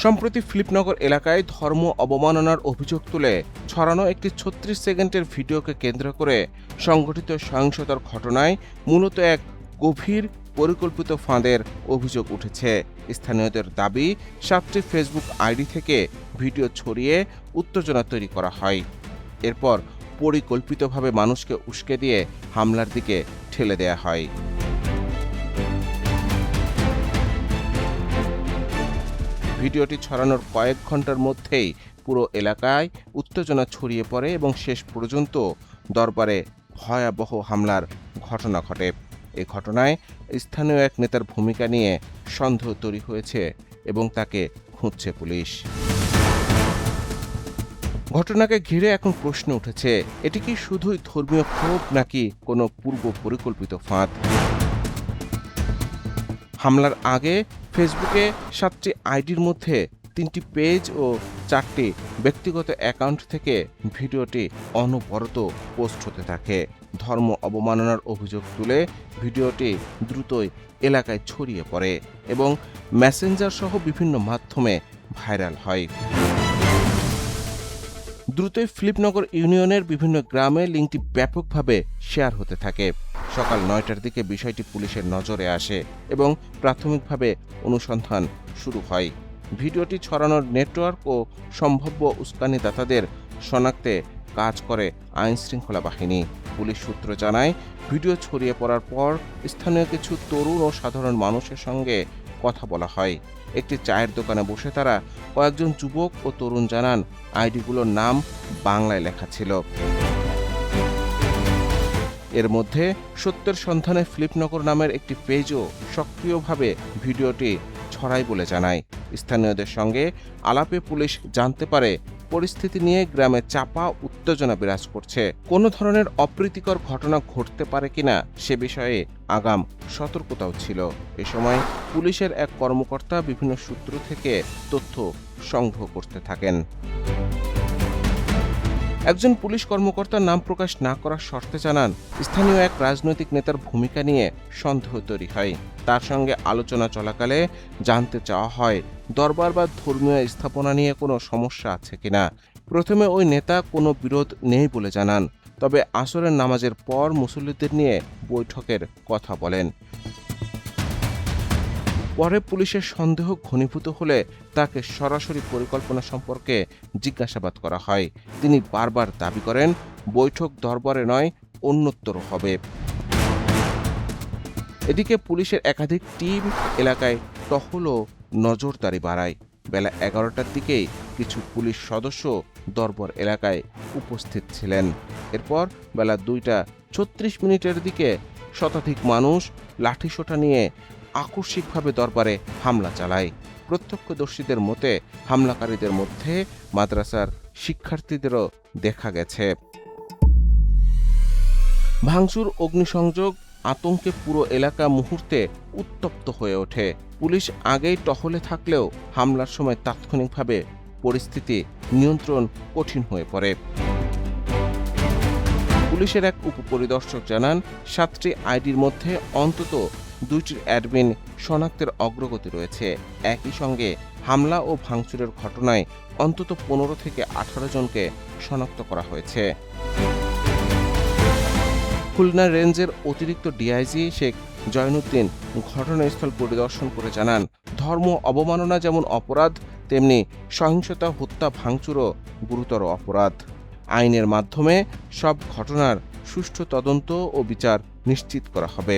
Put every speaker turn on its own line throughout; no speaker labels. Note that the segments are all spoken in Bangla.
সম্প্রতি ফিলিপনগর এলাকায় ধর্ম অবমাননার অভিযোগ তুলে ছড়ানো একটি ৩৬ সেকেন্ডের ভিডিওকে কেন্দ্র করে সংঘটিত সহিংসতার ঘটনায় মূলত এক গভীর পরিকল্পিত ফাঁদের অভিযোগ উঠেছে। স্থানীয়দের দাবি ৭টি ফেসবুক আইডি থেকে ভিডিও ছড়িয়ে উত্তেজনা তৈরি করা হয়। এরপর পরিকল্পিতভাবে মানুষকে উস্কে দিয়ে হামলার দিকে ঠেলে দেয়া হয়। ভিডিওটি ছড়ানোর কয়েক ঘন্টার মধ্যেই পুরো এলাকায় উত্তেজনা ছড়িয়ে পড়ে এবং শেষ পর্যন্ত দরবারে ভয়াবহ হামলার ঘটনা ঘটে। এই ঘটনায় স্থানীয় এক নেতার ভূমিকা নিয়ে সন্দেহ তৈরি হয়েছে এবং তাকে খুঁজছে পুলিশ। ঘটনাকে ঘিরে এখন প্রশ্ন উঠেছে, এটি কি শুধুই ধর্মীয় ক্ষোভ নাকি কোনো পূর্ব পরিকল্পিত ফাঁদ? হামলার আগে ফেসবুকে ৭টি আইডির মধ্যে ৩টি পেজ ও ৪টি ব্যক্তিগত অ্যাকাউন্ট থেকে ভিডিওটি অনবরত পোস্ট হতে থাকে। ধর্ম অবমাননার অভিযোগ তুলে ভিডিওটি দ্রুতই এলাকায় ছড়িয়ে পড়ে এবং মেসেঞ্জার সহ বিভিন্ন মাধ্যমে ভাইরাল হয়। দ্রুতই ফিলিপনগর ইউনিয়নের বিভিন্ন গ্রামে লিঙ্কটি ব্যাপকভাবে শেয়ার হতে থাকে। সকাল ৯টার দিকে বিষয়টি পুলিশের নজরে আসে এবং প্রাথমিকভাবে অনুসন্ধান শুরু হয়। ভিডিওটি ছড়ানোর নেটওয়ার্ক ও সম্ভাব্য উস্কানিদাতাদের শনাক্তে কাজ করে আইনশৃঙ্খলা বাহিনী। পুলিশ সূত্র জানায়, ভিডিও ছড়িয়ে পড়ার পর স্থানীয় কিছু তরুণ ও সাধারণ মানুষের সঙ্গে কথা বলা হয়। একটি চায়ের দোকানে বসে তারা কয়েকজন যুবক ও তরুণ জানান, আইডিগুলোর নাম বাংলায় লেখা ছিল। এর মধ্যে সত্যের সন্ধানে ফিলিপনগর নামের একটি পেজও সক্রিয়ভাবে ভিডিওটি ছড়ায় বলে জানায়। স্থানীয়দের সঙ্গে আলাপে পুলিশ জানতে পারে পরিস্থিতি নিয়ে গ্রামে চাপা উত্তেজনা বিরাজ করছে। কোনো ধরনের অপ্রীতিকর ঘটনা ঘটতে পারে কিনা সে বিষয়ে আগাম সতর্কতাও ছিল। এ সময় পুলিশের এক কর্মকর্তা বিভিন্ন সূত্র থেকে তথ্য সংগ্রহ করতে থাকেন। একজন পুলিশ কর্মকর্তার নাম প্রকাশ না করার শর্তে জানান, স্থানীয় এক রাজনৈতিক নেতার ভূমিকা নিয়ে সন্দেহ তৈরি হয়। তার সঙ্গে আলোচনা চলাকালে জানতে চাওয়া হয় দরবার বা ধর্মীয় স্থাপনা নিয়ে কোনো সমস্যা আছে কিনা। প্রথমে ওই নেতা কোনো বিরোধ নেই বলে জানান, তবে আসরের নামাজের পর মুসল্লিদের নিয়ে বৈঠকের কথা বলেন। পরে পুলিশের সন্দেহ ঘনীভূত হলে তাকে সরাসরি পরিকল্পনা সম্পর্কে জিজ্ঞাসাবাদ করা হয়। তিনি বারবার দাবি করেন বৈঠক দরবারে নয়, অন্যত্র হবে। এদিকে পুলিশের একাধিক টিম এলাকায় টহল ও নজরদারি বাড়ায়। বেলা 11টার দিকেই কিছু পুলিশ সদস্য দরবার এলাকায় উপস্থিত ছিলেন। এরপর বেলা 2টা 36 দিকে শতাধিক মানুষ লাঠিসোঁটা নিয়ে আকস্মিকভাবে দরবারে হামলা চালায়। প্রত্যক্ষদর্শীদের মতে হামলাকারীদের মধ্যে মাদ্রাসার শিক্ষার্থীদেরও দেখা গেছে। ভাঙচুর, অগ্নিসংযোগ, আতঙ্কে পুরো এলাকা মুহূর্তে উত্তপ্ত হয়ে ওঠে। পুলিশ আগেই টহলে থাকলেও হামলার সময় তাৎক্ষণিকভাবে পরিস্থিতি নিয়ন্ত্রণ কঠিন হয়ে পড়ে। পুলিশের এক উপপরিদর্শক জানান, ৭টি আইডির মধ্যে অন্তত 2টির অ্যাডমিন শনাক্তের অগ্রগতি রয়েছে। একই সঙ্গে হামলা ও ভাঙচুরের ঘটনায় অন্তত 15 থেকে 18 জনকে শনাক্ত করা হয়েছে। খুলনা রেঞ্জের অতিরিক্ত ডিআইজি শেখ জয়নুদ্দিন ঘটনাস্থল পরিদর্শন করে জানান, ধর্ম অবমাননা যেমন অপরাধ, তেমনি সহিংসতা, হত্যা, ভাঙচুরও গুরুতর অপরাধ। আইনের মাধ্যমে সব ঘটনার সুষ্ঠু তদন্ত ও বিচার নিশ্চিত করা হবে।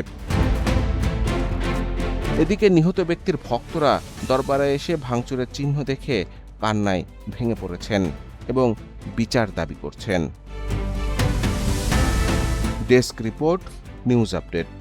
এদিকে নিহত ব্যক্তির ভক্তরা দরবারে এসে ভাঙচুরের চিহ্ন দেখে কান্নায় ভেঙে পড়েছেন এবং বিচার দাবি করছেন। Desk report, news update.